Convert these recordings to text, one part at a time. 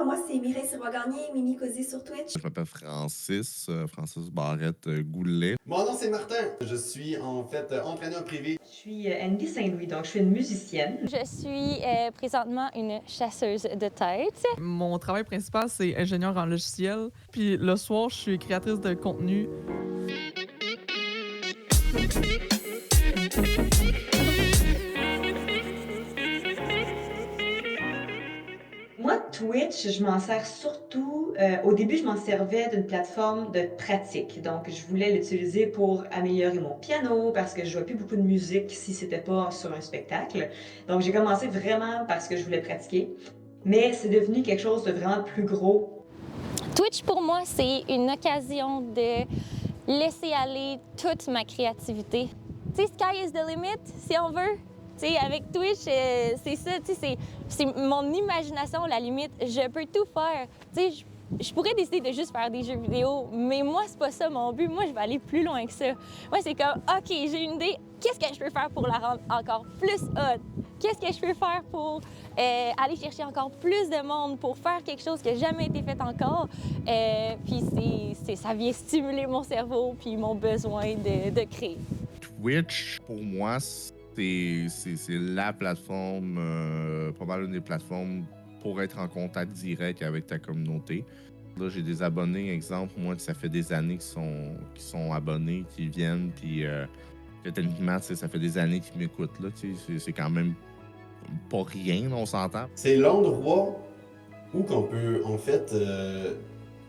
moi c'est Mireille Sirois-Gagné, Mimi Cosy sur Twitch. Je m'appelle Francis Barrette Goulet. Mon nom c'est Martin. Je suis en fait entraîneur privé. Je suis Andy Saint-Louis, donc je suis une musicienne. Je suis présentement une chasseuse de tête. Mon travail principal, c'est ingénieur en logiciel. Puis le soir, je suis créatrice de contenu. Moi, Twitch, je m'en sers surtout. Au début, je m'en servais d'une plateforme de pratique. Donc, je voulais l'utiliser pour améliorer mon piano parce que je jouais plus beaucoup de musique si c'était pas sur un spectacle. Donc, j'ai commencé vraiment parce que je voulais pratiquer. Mais c'est devenu quelque chose de vraiment plus gros. Twitch, pour moi, c'est une occasion de laisser aller toute ma créativité. Tu sais, sky is the limit, si on veut. Tu sais, avec Twitch, c'est ça, tu sais, c'est mon imagination, la limite. Je peux tout faire. Tu sais, je pourrais décider de juste faire des jeux vidéo, mais moi, c'est pas ça mon but. Moi, je vais aller plus loin que ça. Moi, c'est comme, OK, j'ai une idée. Qu'est-ce que je peux faire pour la rendre encore plus hot? Qu'est-ce que je peux faire pour aller chercher encore plus de monde, pour faire quelque chose qui n'a jamais été fait encore? Puis ça vient stimuler mon cerveau puis mon besoin de créer. Twitch, pour moi, c'est la plateforme, pas mal une des plateformes pour être en contact direct avec ta communauté. Là, j'ai des abonnés, exemple, moi, ça fait des années qui sont abonnés, qui viennent, puis techniquement, ça fait des années qu'ils m'écoutent. Là, c'est quand même pas rien, on s'entend. C'est l'endroit où qu'on peut en fait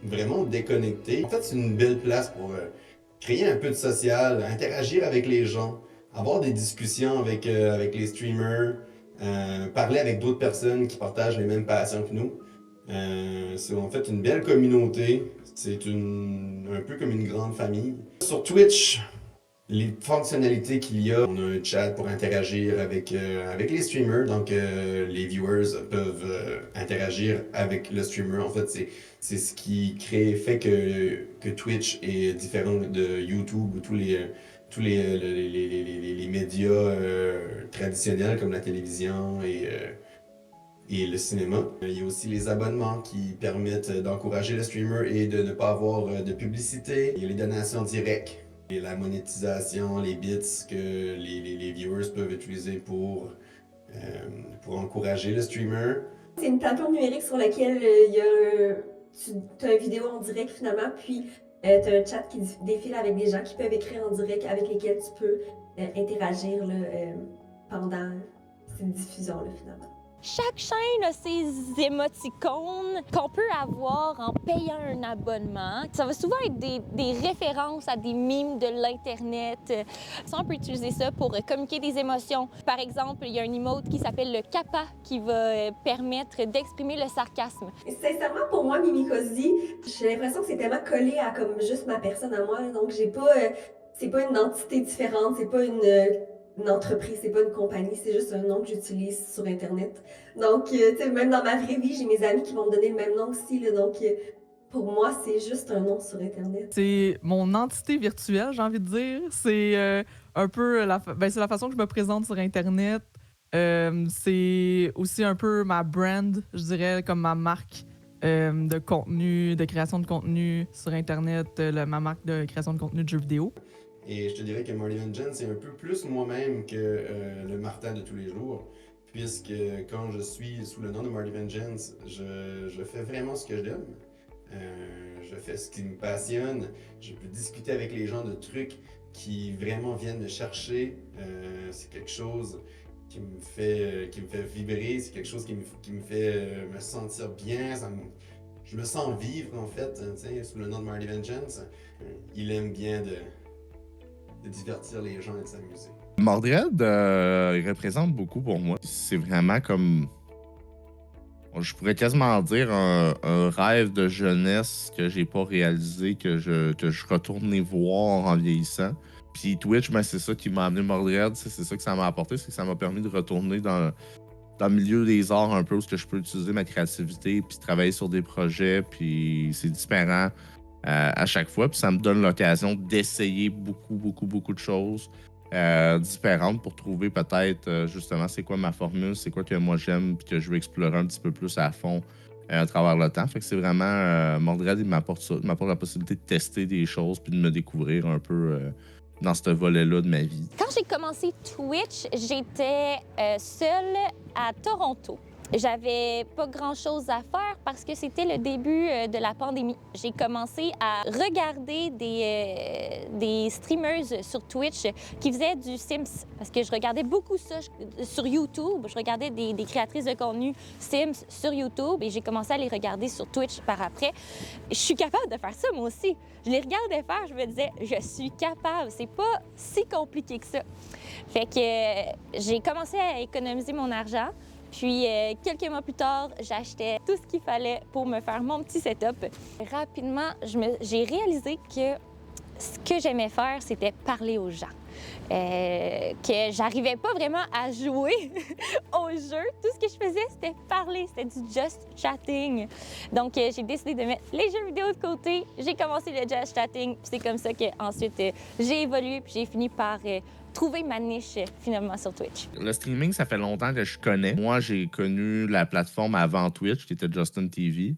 vraiment déconnecter. En fait, c'est une belle place pour créer un peu de social, interagir avec les gens, avoir des discussions avec les streamers, parler avec d'autres personnes qui partagent les mêmes passions que nous. C'est en fait une belle communauté. C'est un peu comme une grande famille. Sur Twitch, les fonctionnalités qu'il y a, on a un chat pour interagir avec les streamers. Donc, les viewers peuvent interagir avec le streamer. En fait, c'est ce qui fait que Twitch est différent de YouTube ou tous les médias traditionnels comme la télévision et le cinéma. Il y a aussi les abonnements qui permettent d'encourager le streamer et de ne pas avoir de publicité. Il y a les donations directes et la monétisation, les bits que les viewers peuvent utiliser pour encourager le streamer. C'est une plateforme numérique sur laquelle tu as une vidéo en direct finalement, puis tu as un chat qui défile avec des gens qui peuvent écrire en direct avec lesquels tu peux interagir là, pendant cette diffusion-là finalement. Chaque chaîne a ses émoticônes qu'on peut avoir en payant un abonnement. Ça va souvent être des références à des mimes de l'Internet. Ça, on peut utiliser ça pour communiquer des émotions. Par exemple, il y a un emote qui s'appelle le kappa qui va permettre d'exprimer le sarcasme. Et sincèrement, pour moi, Mimi Cosy, j'ai l'impression que c'est tellement collé à comme juste ma personne à moi. Donc, j'ai pas, c'est pas une entité différente, c'est pas une entreprise, c'est pas une compagnie, c'est juste un nom que j'utilise sur Internet. Donc, tu sais, même dans ma vraie vie, j'ai mes amis qui vont me donner le même nom aussi, là, donc pour moi, c'est juste un nom sur Internet. C'est mon entité virtuelle, j'ai envie de dire. C'est un peu c'est la façon que je me présente sur Internet. C'est aussi un peu ma brand, je dirais, comme ma marque de contenu, de création de contenu sur Internet, ma marque de création de contenu de jeux vidéo. Et je te dirais que Marty Vengeance, c'est un peu plus moi-même que le Martin de tous les jours. Puisque quand je suis sous le nom de Marty Vengeance, je fais vraiment ce que j'aime. Je fais ce qui me passionne. Je peux discuter avec les gens de trucs qui vraiment viennent me chercher. C'est quelque chose qui me fait vibrer. C'est quelque chose qui me fait me sentir bien. Je me sens vivre en fait, sous le nom de Marty Vengeance. Il aime bien de divertir les gens et de s'amuser. Mordred, il représente beaucoup pour moi. C'est vraiment comme, je pourrais quasiment dire un rêve de jeunesse que j'ai pas réalisé, que je retournais voir en vieillissant. Puis Twitch, ben, c'est ça qui m'a amené Mordred, c'est ça que ça m'a apporté, c'est que ça m'a permis de retourner dans le milieu des arts un peu, où je peux utiliser ma créativité, puis travailler sur des projets, puis c'est différent à chaque fois. Puis ça me donne l'occasion d'essayer beaucoup de choses différentes pour trouver peut-être justement c'est quoi ma formule, c'est quoi que moi j'aime, puis que je veux explorer un petit peu plus à fond à travers le temps. Fait que c'est vraiment Mordred, il m'apporte la possibilité de tester des choses puis de me découvrir un peu dans ce volet-là de ma vie. Quand j'ai commencé Twitch, j'étais seule à Toronto. J'avais pas grand-chose à faire parce que c'était le début de la pandémie. J'ai commencé à regarder des streamers sur Twitch qui faisaient du Sims parce que je regardais beaucoup ça sur YouTube. Je regardais des créatrices de contenu Sims sur YouTube et j'ai commencé à les regarder sur Twitch par après. Je suis capable de faire ça moi aussi. Je les regardais faire, je me disais, je suis capable. C'est pas si compliqué que ça. Fait que j'ai commencé à économiser mon argent. Puis, quelques mois plus tard, j'achetais tout ce qu'il fallait pour me faire mon petit setup. Rapidement, j'ai réalisé que ce que j'aimais faire, c'était parler aux gens. Que j'arrivais pas vraiment à jouer au jeu. Tout ce que je faisais, c'était parler, c'était du just chatting. Donc, j'ai décidé de mettre les jeux vidéo de côté. J'ai commencé le just chatting. Puis c'est comme ça qu'ensuite, j'ai évolué puis j'ai fini par trouver ma niche finalement sur Twitch. Le streaming, ça fait longtemps que je connais. Moi, j'ai connu la plateforme avant Twitch, qui était Justin TV.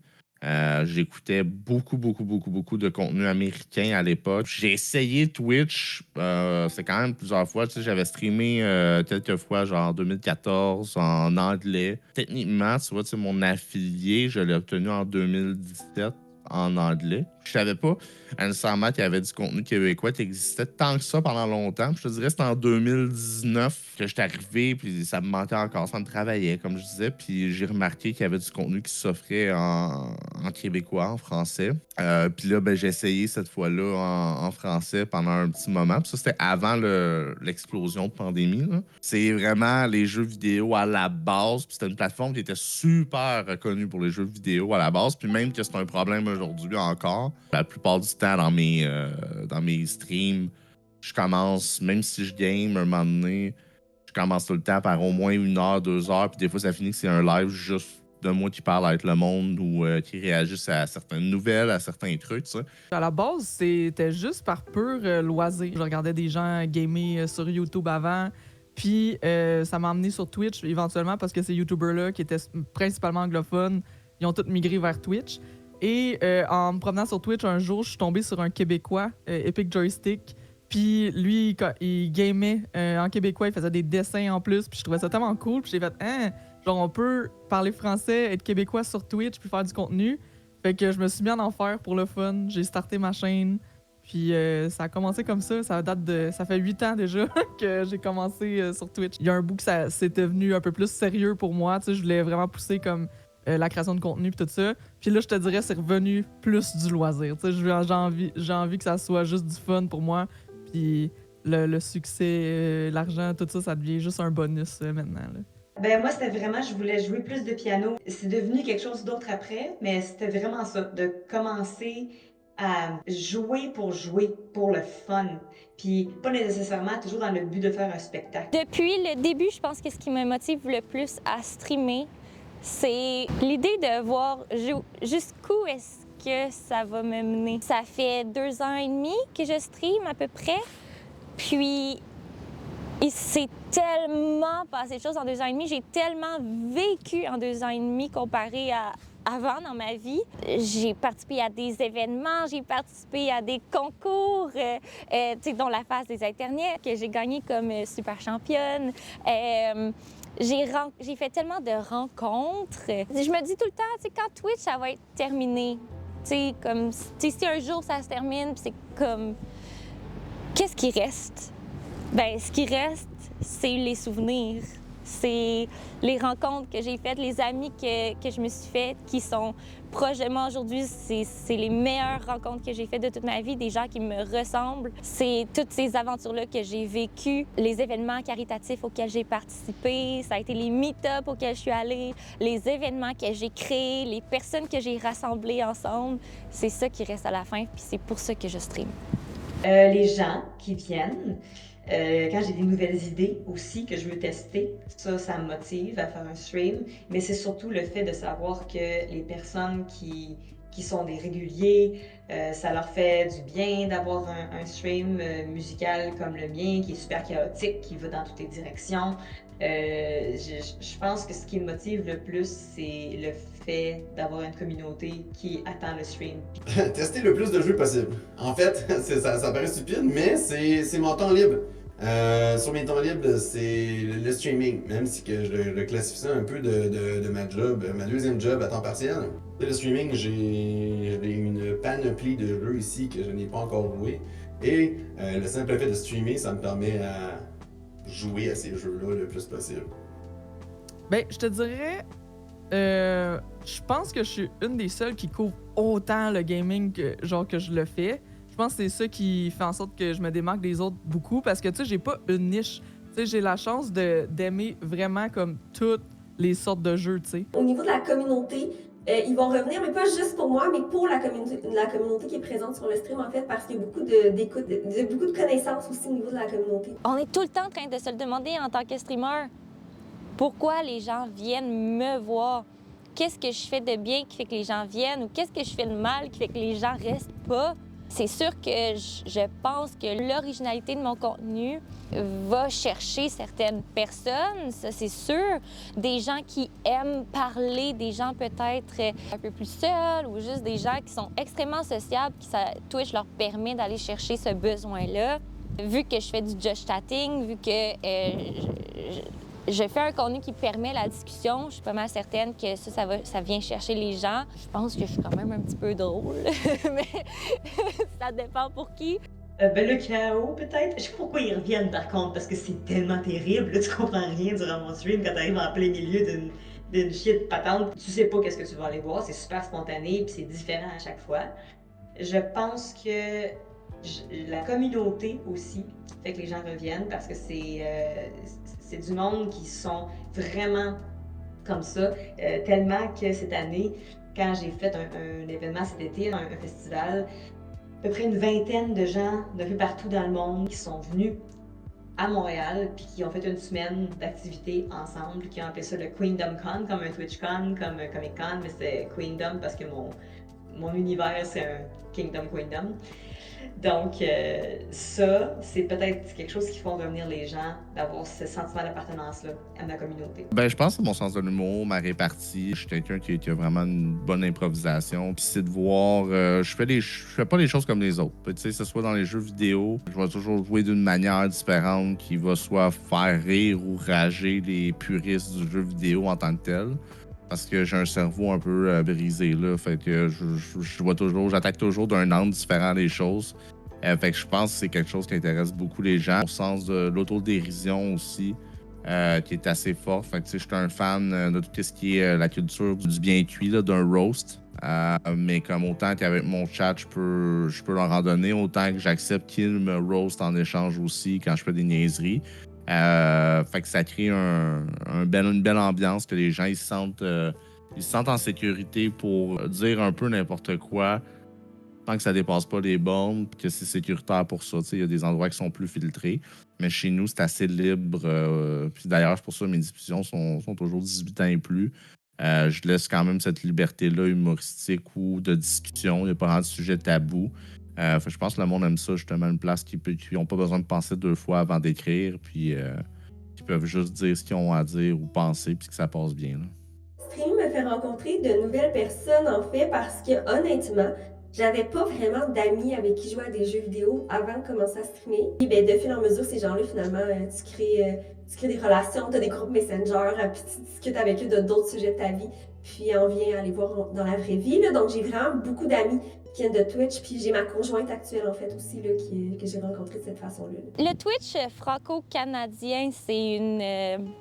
J'écoutais beaucoup de contenu américain à l'époque. J'ai essayé Twitch, c'est quand même plusieurs fois. Tu sais, j'avais streamé quelques fois, genre en 2014, en anglais. Techniquement, tu vois, mon affilié, je l'ai obtenu en 2017 en anglais. Je savais pas nécessairement qu'il y avait du contenu québécois qui existait tant que ça pendant longtemps. Puis je te dirais que c'était en 2019 que j'étais arrivé, puis ça me manquait encore, ça me travaillait, comme je disais. Puis j'ai remarqué qu'il y avait du contenu qui s'offrait en québécois, en français. Puis là, j'ai essayé cette fois-là en français pendant un petit moment. Puis ça, c'était avant l'explosion de pandémie, là. C'est vraiment les jeux vidéo à la base. Puis c'était une plateforme qui était super reconnue pour les jeux vidéo à la base. Puis même que c'est un problème aujourd'hui encore. La plupart du temps, dans mes streams, je commence, même si je game un moment donné, je commence tout le temps par au moins 1 heure, 2 heures, puis des fois, ça finit que c'est un live juste de moi qui parle avec le monde ou qui réagisse à certaines nouvelles, à certains trucs, ça. À la base, c'était juste par pur loisir. Je regardais des gens gamer sur YouTube avant, puis ça m'a amené sur Twitch éventuellement parce que ces YouTubers-là, qui étaient principalement anglophones, ils ont tous migré vers Twitch. Et en me promenant sur Twitch, un jour, je suis tombé sur un Québécois, Epic Joystick. Puis lui, il gamait en québécois, il faisait des dessins en plus. Puis je trouvais ça tellement cool. Puis j'ai fait, genre, on peut parler français, être québécois sur Twitch, puis faire du contenu. Fait que je me suis mis en enfer pour le fun. J'ai starté ma chaîne. Puis ça a commencé comme ça. Ça fait 8 ans déjà que j'ai commencé sur Twitch. Il y a un bout que c'est devenu un peu plus sérieux pour moi. Tu sais, je voulais vraiment pousser comme la création de contenu et tout ça. Puis là, je te dirais, c'est revenu plus du loisir. Tu sais, j'ai envie que ça soit juste du fun pour moi. Puis le succès, l'argent, tout ça, ça devient juste un bonus maintenant, là. Ben moi, c'était vraiment, je voulais jouer plus de piano. C'est devenu quelque chose d'autre après, mais c'était vraiment ça, de commencer à jouer, pour le fun. Puis pas nécessairement toujours dans le but de faire un spectacle. Depuis le début, je pense que ce qui me motive le plus à streamer, c'est l'idée de voir jusqu'où est-ce que ça va me mener. Ça fait 2 ans et demi que je stream à peu près, puis il s'est tellement passé de choses en 2 ans et demi. J'ai tellement vécu en 2 ans et demi comparé à avant dans ma vie. J'ai participé à des événements, j'ai participé à des concours, dont la phase des Internet, que j'ai gagné comme super championne. J'ai fait tellement de rencontres. Je me dis tout le temps, quand Twitch, ça va être terminé, si un jour ça se termine, c'est comme, qu'est-ce qui reste? Ben, ce qui reste, c'est les souvenirs. C'est les rencontres que j'ai faites, les amis que je me suis faites, qui sont proches de moi aujourd'hui. C'est les meilleures rencontres que j'ai faites de toute ma vie, des gens qui me ressemblent. C'est toutes ces aventures-là que j'ai vécues, les événements caritatifs auxquels j'ai participé, ça a été les meet-ups auxquels je suis allée, les événements que j'ai créés, les personnes que j'ai rassemblées ensemble. C'est ça qui reste à la fin, puis c'est pour ça que je stream. Les gens qui viennent, quand j'ai des nouvelles idées aussi que je veux tester, ça me motive à faire un stream. Mais c'est surtout le fait de savoir que les personnes qui sont des réguliers, ça leur fait du bien d'avoir un stream musical comme le mien, qui est super chaotique, qui va dans toutes les directions. Je pense que ce qui me motive le plus, c'est le fait d'avoir une communauté qui attend le stream. Tester le plus de jeux possible. En fait, ça paraît stupide, mais c'est mon temps libre. Sur mes temps libres, c'est le streaming, même si que je le classifie ça un peu de ma job, ma deuxième job à temps partiel. Le streaming, j'ai une panoplie de jeux ici que je n'ai pas encore joué. Et le simple fait de streamer, ça me permet à jouer à ces jeux-là le plus possible. Ben, je te dirais, je pense que je suis une des seules qui couvre autant le gaming que je le fais. Je pense que c'est ça qui fait en sorte que je me démarque des autres beaucoup parce que, tu sais, j'ai pas une niche. Tu sais, j'ai la chance d'aimer vraiment comme toutes les sortes de jeux, tu sais. Au niveau de la communauté, ils vont revenir, mais pas juste pour moi, mais pour la communauté qui est présente sur le stream, en fait, parce qu'il y a beaucoup d'écoute, beaucoup de connaissances aussi au niveau de la communauté. On est tout le temps en train de se le demander en tant que streamer. Pourquoi les gens viennent me voir? Qu'est-ce que je fais de bien qui fait que les gens viennent? Ou qu'est-ce que je fais de mal qui fait que les gens restent pas? C'est sûr que je pense que l'originalité de mon contenu va chercher certaines personnes, ça c'est sûr. Des gens qui aiment parler, des gens peut-être un peu plus seuls ou juste des gens qui sont extrêmement sociables, Twitch leur permet d'aller chercher ce besoin-là. Vu que je fais du just chatting, vu que je fais un contenu qui permet la discussion, je suis pas mal certaine que ça vient chercher les gens. Je pense que je suis quand même un petit peu drôle, mais ça dépend pour qui. Ben le chaos, peut-être. Je sais pas pourquoi ils reviennent, par contre, parce que c'est tellement terrible. Là, tu comprends rien durant mon stream quand t'arrives en plein milieu d'une shit patente. Tu sais pas qu'est-ce que tu vas aller voir, c'est super spontané puis c'est différent à chaque fois. Je pense que la communauté aussi fait que les gens reviennent parce que c'est du monde qui sont vraiment comme ça. Tellement que cette année, quand j'ai fait un événement cet été, un festival, à peu près une vingtaine de gens d'un peu partout dans le monde qui sont venus à Montréal puis qui ont fait une semaine d'activités ensemble, qui ont appelé ça le Queendom Con, comme un TwitchCon, comme un Comic Con, mais c'est Queendom parce que mon univers, c'est un Kingdom Queendom. Donc, ça, c'est peut-être quelque chose qui font revenir les gens, d'avoir ce sentiment d'appartenance-là à ma communauté. Ben, je pense que mon sens de l'humour, ma répartie. Je suis quelqu'un qui a vraiment une bonne improvisation. Puis c'est de voir. Je fais pas les choses comme les autres. Tu sais, que ce soit dans les jeux vidéo, je vais toujours jouer d'une manière différente qui va soit faire rire ou rager les puristes du jeu vidéo en tant que tel. Parce que j'ai un cerveau un peu brisé, là. Fait que j'attaque toujours d'un angle différent les choses. Fait que je pense que c'est quelque chose qui intéresse beaucoup les gens. Au sens de l'autodérision aussi, qui est assez fort. Fait que tu sais, je suis un fan de tout ce qui est la culture du bien cuit, là, d'un roast. Mais comme autant qu'avec mon chat, je peux leur en donner, autant que j'accepte qu'ils me roast en échange aussi quand je fais des niaiseries. Fait que ça crée une belle ambiance que les gens ils se sentent en sécurité pour dire un peu n'importe quoi tant que ça dépasse pas les bornes, que c'est sécuritaire pour ça. Il y a des endroits qui sont plus filtrés, mais chez nous, c'est assez libre. Puis d'ailleurs, c'est pour ça que mes discussions sont toujours 18 ans et plus. Je laisse quand même cette liberté-là humoristique ou de discussion. Il n'y a pas vraiment de sujet tabou. Je pense que le monde aime ça, justement, une place qui n'ont pas besoin de penser deux fois avant d'écrire, puis qui peuvent juste dire ce qu'ils ont à dire ou penser, puis que ça passe bien. Là. Stream me fait rencontrer de nouvelles personnes, en fait, parce que, honnêtement, j'avais pas vraiment d'amis avec qui jouer à des jeux vidéo avant de commencer à streamer. Et ben, de fil en mesure, ces gens-là, finalement, tu crées des relations, tu as des groupes Messenger, puis tu discutes avec eux d'autres sujets de ta vie, puis on vient aller voir dans la vraie vie. Là. Donc, j'ai vraiment beaucoup d'amis qui viennent de Twitch, puis j'ai ma conjointe actuelle, en fait, aussi, là, que j'ai rencontrée de cette façon-là. Le Twitch franco-canadien, c'est une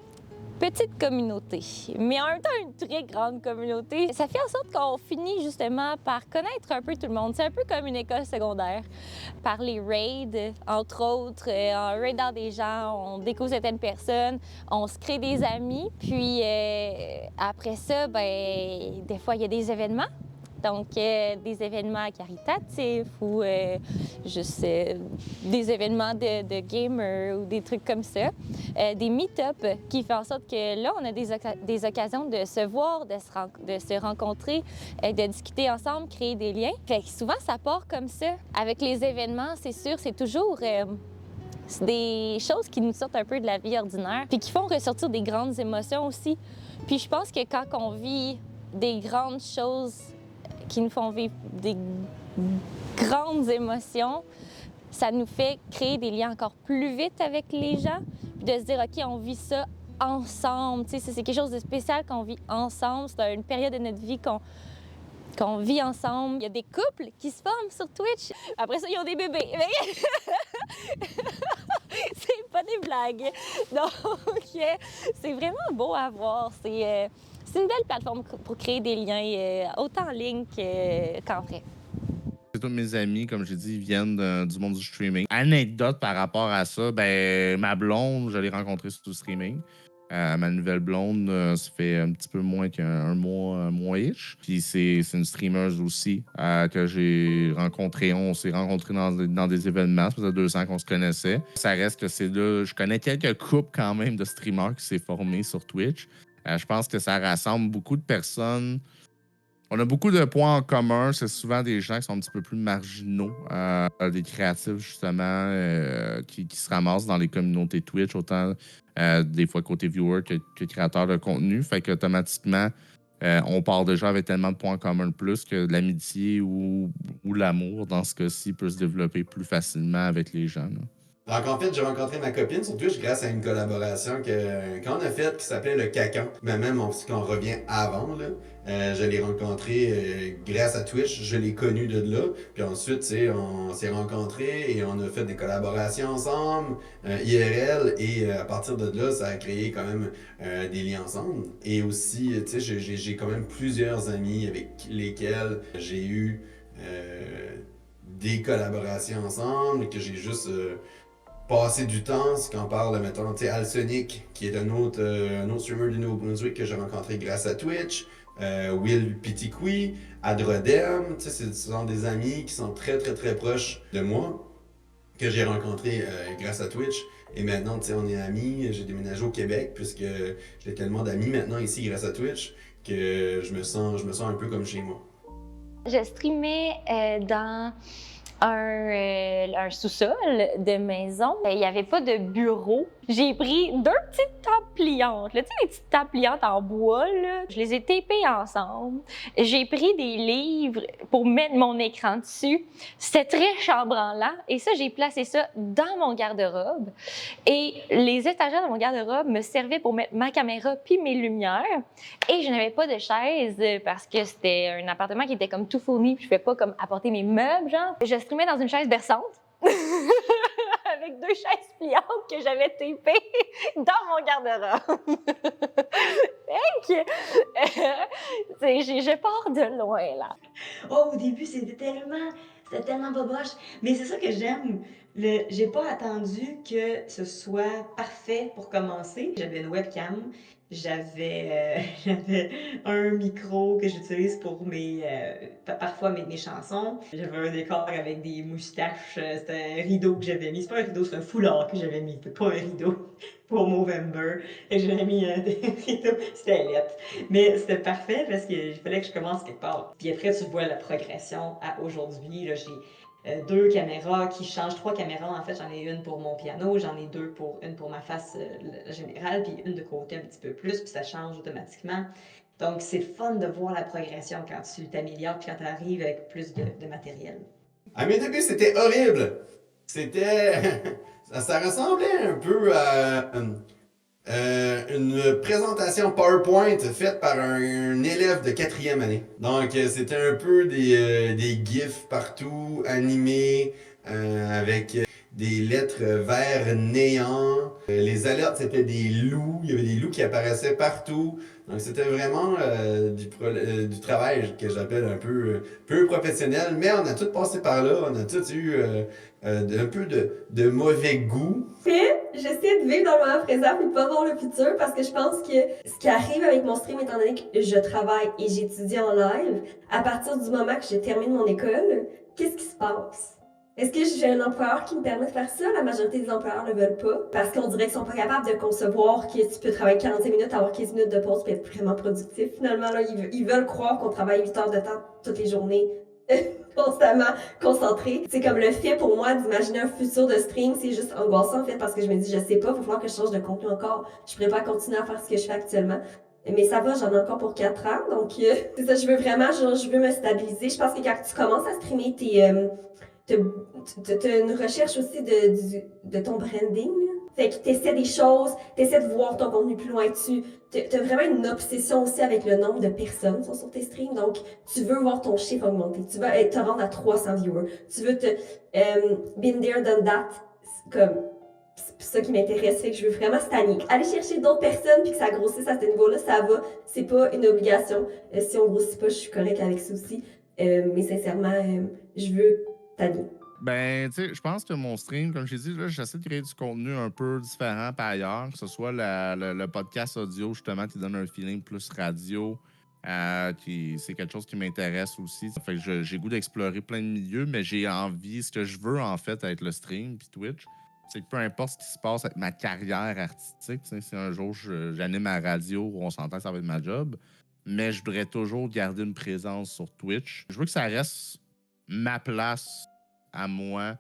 petite communauté, mais en même temps une très grande communauté. Ça fait en sorte qu'on finit justement par connaître un peu tout le monde. C'est un peu comme une école secondaire. Par les raids, entre autres, en raidant des gens, on découvre certaines personnes, on se crée des amis, puis après ça, ben des fois il y a des événements. Donc, des événements caritatifs ou juste des événements de gamers ou des trucs comme ça. Des meet-up qui font en sorte que là, on a des occasions de se voir, de se rencontrer, de discuter ensemble, créer des liens. Fait que souvent, ça part comme ça. Avec les événements, c'est sûr, c'est toujours c'est des choses qui nous sortent un peu de la vie ordinaire puis qui font ressortir des grandes émotions aussi. Puis je pense que quand on vit des grandes choses qui nous font vivre des grandes émotions, ça nous fait créer des liens encore plus vite avec les gens, puis de se dire, OK, on vit ça ensemble. Tu sais, c'est quelque chose de spécial qu'on vit ensemble. C'est une période de notre vie qu'on vit ensemble. Il y a des couples qui se forment sur Twitch. Après ça, ils ont des bébés. C'est pas des blagues. Donc, c'est vraiment beau à voir. C'est une belle plateforme pour créer des liens, autant en ligne qu'en vrai. Tous mes amis, comme j'ai dit, viennent du monde du streaming. Anecdote par rapport à ça, ben ma blonde, je l'ai rencontrée sur le streaming. Ma nouvelle blonde, ça fait un petit peu moins qu'un mois-ish. Puis c'est une streameuse aussi que j'ai rencontrée. On s'est rencontrés dans des événements. Ça faisait 2 ans qu'on se connaissait. Ça reste que c'est là. Je connais quelques couples quand même de streamers qui s'est formés sur Twitch. Je pense que ça rassemble beaucoup de personnes. On a beaucoup de points en commun. C'est souvent des gens qui sont un petit peu plus marginaux, des créatifs, justement, qui se ramassent dans les communautés Twitch, autant des fois côté viewer que créateur de contenu. Fait qu'automatiquement, on part déjà avec tellement de points communs de plus que l'amitié ou l'amour, dans ce cas-ci, peut se développer plus facilement avec les gens, là. Donc, en fait, j'ai rencontré ma copine sur Twitch grâce à une collaboration qu'on a faite qui s'appelait Le Cacan. Mais même si on revient avant, là, je l'ai rencontré grâce à Twitch. Je l'ai connu de là. Puis ensuite, on s'est rencontrés et on a fait des collaborations ensemble, IRL. Et à partir de là, ça a créé quand même des liens ensemble. Et aussi, j'ai quand même plusieurs amis avec lesquels j'ai eu des collaborations ensemble, que j'ai juste passer du temps, c'est qu'on parle, mettons, tu sais, Alsonic, qui est un autre streamer du Nouveau-Brunswick que j'ai rencontré grâce à Twitch, Will Pitiqui, Adrodem, tu sais, ce sont des amis qui sont très, très, très proches de moi, que j'ai rencontrés grâce à Twitch. Et maintenant, tu sais, on est amis, j'ai déménagé au Québec, puisque j'ai tellement d'amis maintenant ici grâce à Twitch, que je me sens un peu comme chez moi. Je streamais dans un sous-sol de maison. Il n'y avait pas de bureau. J'ai pris 2 petites tables pliantes, là, tu sais, les petites tables pliantes en bois, là. Je les ai tapées ensemble. J'ai pris des livres pour mettre mon écran dessus. C'était très chambranlant. Et ça, j'ai placé ça dans mon garde-robe. Et les étagères de mon garde-robe me servaient pour mettre ma caméra puis mes lumières. Et je n'avais pas de chaise parce que c'était un appartement qui était comme tout fourni puis je ne pouvais pas comme apporter mes meubles, genre. Je streamais dans une chaise berçante. Avec 2 chaises pliantes que j'avais tapées dans mon garde-robe. Je pars de loin, là. Oh, au début, c'était tellement boboche. Mais c'est ça que j'aime. J'ai pas attendu que ce soit parfait pour commencer. J'avais une webcam, j'avais un micro que j'utilise pour parfois mes chansons. J'avais un décor avec des moustaches. C'était un rideau que j'avais mis. C'est pas un rideau, c'est un foulard que j'avais mis. C'était pas un rideau pour Movember. Et j'avais mis des rideaux. C'était lettre. Mais c'était parfait parce qu'il fallait que je commence quelque part. Puis après, tu vois la progression à aujourd'hui. Là, j'ai 2 caméras qui changent, 3 caméras en fait. J'en ai une pour mon piano, j'en ai 2 une pour ma face générale, puis une de côté un petit peu plus, puis ça change automatiquement. Donc c'est fun de voir la progression quand tu t'améliores, puis quand tu arrives avec plus de matériel. À mes débuts, c'était horrible. Ça ressemblait un peu à une présentation PowerPoint faite par un élève de 4e année. Donc, c'était un peu des gifs partout, animés, avec des lettres vert néant. Les alertes, c'était des loups. Il y avait des loups qui apparaissaient partout. Donc, c'était vraiment du travail que j'appelle un peu professionnel. Mais on a tous passé par là. On a tous eu un peu de mauvais goût. J'essaie de vivre dans le moment présent et de pas voir le futur parce que je pense que ce qui arrive avec mon stream, étant donné que je travaille et j'étudie en live, à partir du moment que je termine mon école, qu'est-ce qui se passe? Est-ce que j'ai un employeur qui me permet de faire ça? La majorité des employeurs ne le veulent pas parce qu'on dirait qu'ils sont pas capables de concevoir que tu peux travailler 45 minutes, avoir 15 minutes de pause et être vraiment productif. Finalement, là, ils veulent croire qu'on travaille 8 heures de temps toutes les journées. Constamment concentré. C'est comme le fait pour moi d'imaginer un futur de stream, c'est juste angoissant en fait parce que je me dis je sais pas, il va falloir que je change de contenu encore. Je pourrais pas continuer à faire ce que je fais actuellement. Mais ça va, j'en ai encore pour 4 ans. Donc, c'est ça, je veux vraiment, genre, je veux me stabiliser. Je pense que quand tu commences à streamer, t'as une recherche aussi de ton branding, là. Fait que t'essaies des choses, t'essaies de voir ton contenu plus loin. T'as vraiment une obsession aussi avec le nombre de personnes qui sont sur tes streams. Donc, tu veux voir ton chiffre augmenter. Tu veux te rendre à 300 viewers. Tu veux been there, done that. C'est comme, c'est ça qui m'intéresse. Fait que je veux vraiment stagner. Aller chercher d'autres personnes puis que ça grossisse à ce niveau-là, ça va. C'est pas une obligation. Si on grossit pas, je suis correcte avec ça aussi. Mais sincèrement, je veux stagner. Ben, tu sais, je pense que mon stream, comme je t'ai dit, là, j'essaie de créer du contenu un peu différent par ailleurs, que ce soit le podcast audio, justement, qui donne un feeling plus radio, c'est quelque chose qui m'intéresse aussi. Ça fait que j'ai goût d'explorer plein de milieux, mais j'ai envie, ce que je veux, en fait, avec le stream puis Twitch, c'est que peu importe ce qui se passe avec ma carrière artistique, tu sais, si un jour j'anime à la radio, on s'entend que ça va être ma job, mais je voudrais toujours garder une présence sur Twitch. Je veux que ça reste ma place à moi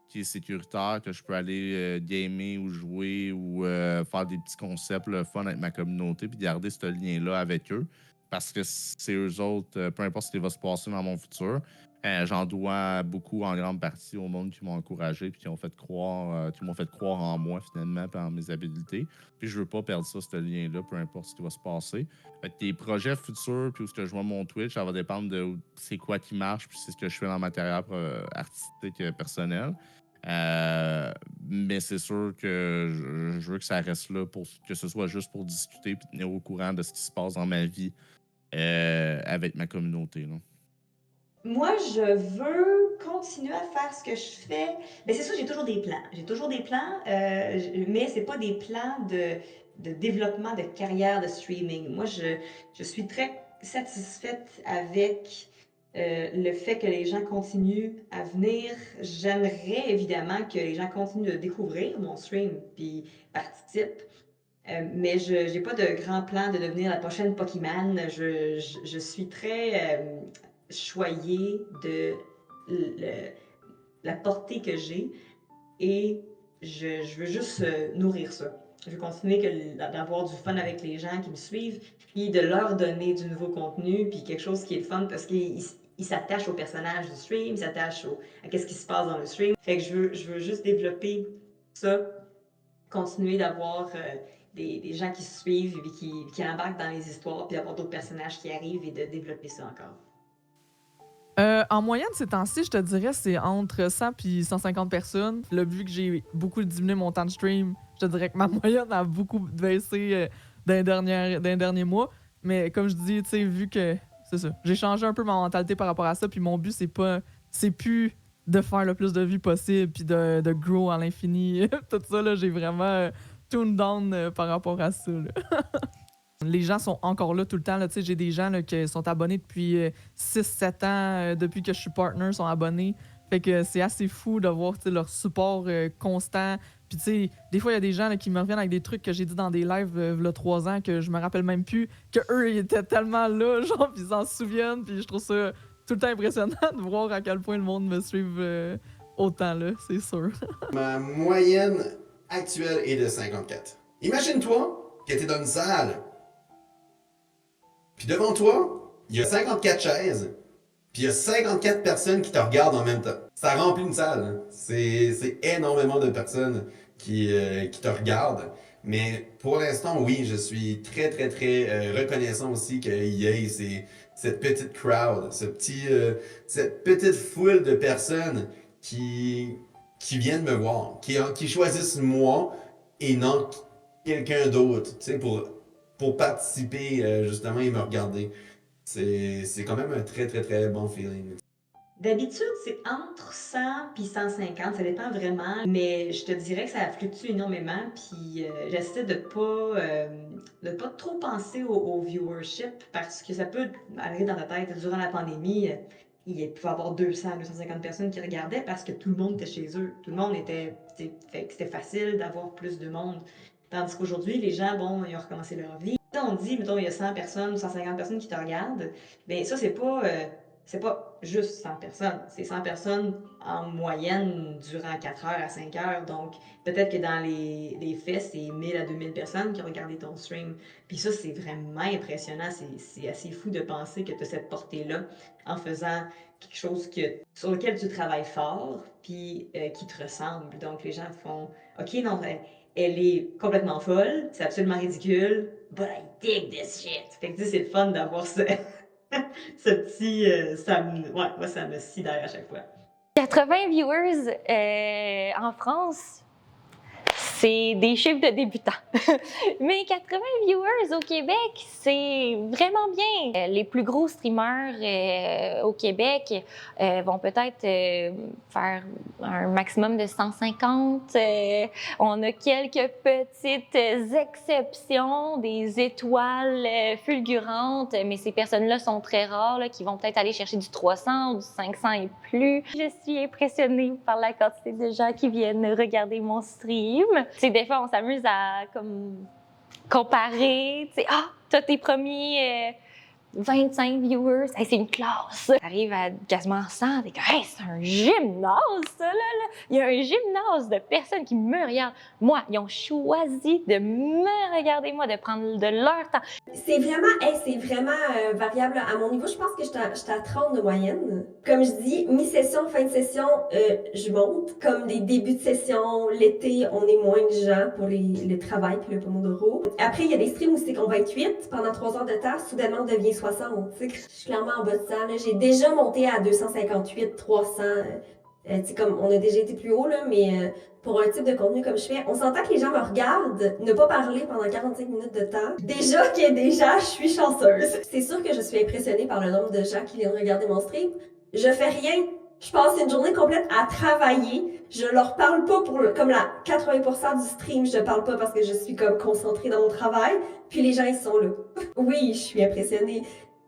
qui est sécuritaire, que je peux aller gamer ou jouer ou faire des petits concepts le fun avec ma communauté puis garder ce lien-là avec eux. Parce que c'est eux autres, peu importe ce qui va se passer dans mon futur, j'en dois beaucoup en grande partie au monde qui m'ont encouragé puis qui m'ont fait croire en moi finalement et en mes habiletés. Puis je veux pas perdre ça, ce lien-là, peu importe ce qui va se passer. Fait que les projets futurs, puis où ce que je vois mon Twitch, ça va dépendre de c'est quoi qui marche, puis c'est ce que je fais dans ma carrière artistique personnelle. Mais c'est sûr que je veux que ça reste là, pour que ce soit juste pour discuter puis tenir au courant de ce qui se passe dans ma vie avec ma communauté. Là. Moi, je veux continuer à faire ce que je fais. Mais c'est sûr, j'ai toujours des plans. J'ai toujours des plans, mais c'est pas des plans de développement de carrière de streaming. Moi, je suis très satisfaite avec le fait que les gens continuent à venir. J'aimerais évidemment que les gens continuent de découvrir mon stream puis participent. Mais je n'ai pas de grand plan de devenir la prochaine Pokémon. Je suis très choyée de le- la portée que j'ai et je veux juste nourrir ça. Je veux continuer d'avoir du fun avec les gens qui me suivent, puis de leur donner du nouveau contenu, puis quelque chose qui est le fun parce qu'ils s'attachent au personnage du stream, ils s'attachent à ce qui se passe dans le stream. Fait que je veux juste développer ça, continuer d'avoir des gens qui suivent et qui embarquent dans les histoires, puis d'avoir d'autres personnages qui arrivent et de développer ça encore. En moyenne, ces temps-ci, je te dirais, c'est entre 100 et 150 personnes. Là, vu que j'ai beaucoup diminué mon temps de stream, je te dirais que ma moyenne a beaucoup baissé dans les derniers mois. Mais comme je dis, tu sais, vu que c'est ça, j'ai changé un peu ma mentalité par rapport à ça. Puis mon but, c'est plus de faire le plus de vues possible puis de grow à l'infini. Tout ça, là, j'ai vraiment tune down par rapport à ça. Là. Les gens sont encore là tout le temps. Là. J'ai des gens là, qui sont abonnés depuis 6-7 ans, depuis que je suis partner, sont abonnés. Fait que c'est assez fou de voir leur support constant. Puis, tu sais, des fois, il y a des gens là, qui me reviennent avec des trucs que j'ai dit dans des lives il y a 3 ans que je me rappelle même plus, qu'eux, ils étaient tellement là, genre, puis ils s'en souviennent. Puis je trouve ça tout le temps impressionnant de voir à quel point le monde me suive autant, là, c'est sûr. Ma moyenne actuelle est de 54. Imagine-toi que t'es dans une salle. Puis devant toi, il y a 54 chaises, puis il y a 54 personnes qui te regardent en même temps. Ça remplit une salle. Hein. C'est énormément de personnes qui te regardent. Mais pour l'instant, oui, je suis très, très, très reconnaissant aussi qu'il y ait cette petite crowd, cette petite foule de personnes qui viennent me voir, qui choisissent moi et non quelqu'un d'autre, tu sais, pour participer justement et me regarder. C'est quand même un très très très bon feeling. D'habitude, c'est entre 100 puis 150, ça dépend vraiment, mais je te dirais que ça fluctue énormément, puis j'essaie de pas trop penser au viewership parce que ça peut aller dans ta tête. Durant la pandémie, il pouvait y avoir 200, 250 personnes qui regardaient parce que tout le monde était chez eux. Tout le monde fait que c'était facile d'avoir plus de monde. Tandis qu'aujourd'hui, les gens, bon, ils ont recommencé leur vie. Si on dit, mettons, il y a 100 personnes ou 150 personnes qui te regardent, bien ça, c'est pas juste 100 personnes, c'est 100 personnes en moyenne durant 4 heures à 5 heures. Donc, peut-être que dans les faits, c'est 1000 à 2000 personnes qui ont regardé ton stream. Puis ça, c'est vraiment impressionnant. C'est assez fou de penser que tu as cette portée-là en faisant quelque chose sur lequel tu travailles fort, puis qui te ressemble. Donc, les gens font OK, non, elle est complètement folle, c'est absolument ridicule, but I dig this shit. Fait que tu sais, c'est le fun d'avoir ce petit. Ouais, moi, ça me sidère à chaque fois. 80 viewers en France, c'est des chiffres de débutants. Mais 80 viewers au Québec, c'est vraiment bien. Les plus gros streamers au Québec vont peut-être faire un maximum de 150. On a quelques petites exceptions, des étoiles fulgurantes, mais ces personnes-là sont très rares, là, qui vont peut-être aller chercher du 300 ou du 500 et plus. Je suis impressionnée par la quantité de gens qui viennent regarder mon stream. T'sais, des fois, on s'amuse à comme, comparer. Ah, t'as tes premiers 25 viewers. Hey, c'est une classe. T'arrives à quasiment 100. T'es comme, hey, c'est un gymnase, ça, là. Il y a un gymnase de personnes qui me regardent. Moi, ils ont choisi de me regarder, moi, de prendre de leur temps. C'est vraiment variable. À mon niveau, je pense que j'étais à 30 de moyenne. Comme je dis, mi-session, fin de session, je monte. Comme des débuts de session, l'été, on est moins de gens pour le travail puis le Pomodoro. Après, il y a des streams où c'est qu'on va être 8 pendant 3 heures de temps. Soudainement, on devient 60. Tu sais, je suis clairement en bas de ça. Là. J'ai déjà monté à 258, 300. Comme on a déjà été plus haut, là, mais pour un type de contenu comme je fais, on s'entend que les gens me regardent ne pas parler pendant 45 minutes de temps. Déjà, je suis chanceuse. C'est sûr que je suis impressionnée par le nombre de gens qui viennent regarder mon stream. Je fais rien. Je passe une journée complète à travailler. Je leur parle pas comme la 80% du stream, je parle pas parce que je suis comme concentrée dans mon travail. Puis les gens, ils sont là. Oui, je suis impressionnée.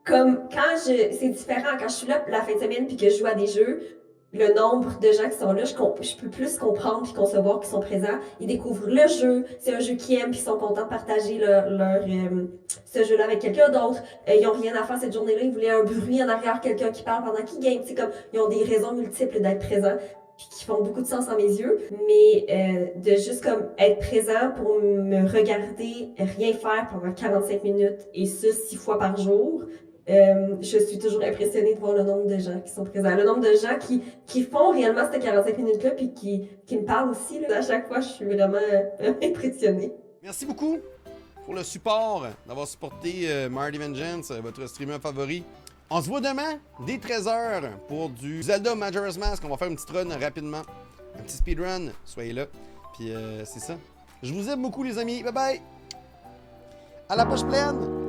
Comme c'est différent quand je suis là la fin de semaine puis que je joue à des jeux. Le nombre de gens qui sont là, je peux plus comprendre puis concevoir qu'ils sont présents. Ils découvrent le jeu, c'est un jeu qu'ils aiment puis ils sont contents de partager ce jeu-là avec quelqu'un d'autre. Ils ont rien à faire cette journée-là, ils voulaient un bruit en arrière, quelqu'un qui parle pendant qu'ils game. C'est comme, ils ont des raisons multiples d'être présents puis qui font beaucoup de sens à mes yeux. Mais de juste comme être présent pour me regarder, rien faire pendant 45 minutes et ça 6 fois par jour, je suis toujours impressionnée de voir le nombre de gens qui sont présents, le nombre de gens qui font réellement ces 45 minutes-là puis qui me parlent aussi. Là. À chaque fois, je suis vraiment impressionnée. Merci beaucoup pour le support, d'avoir supporté Mardy Vengeance, votre streamer favori. On se voit demain, dès 13h, pour du Zelda Majora's Mask. On va faire une petite run rapidement. Un petit speedrun, soyez là. Puis c'est ça. Je vous aime beaucoup les amis, bye bye! À la poche pleine!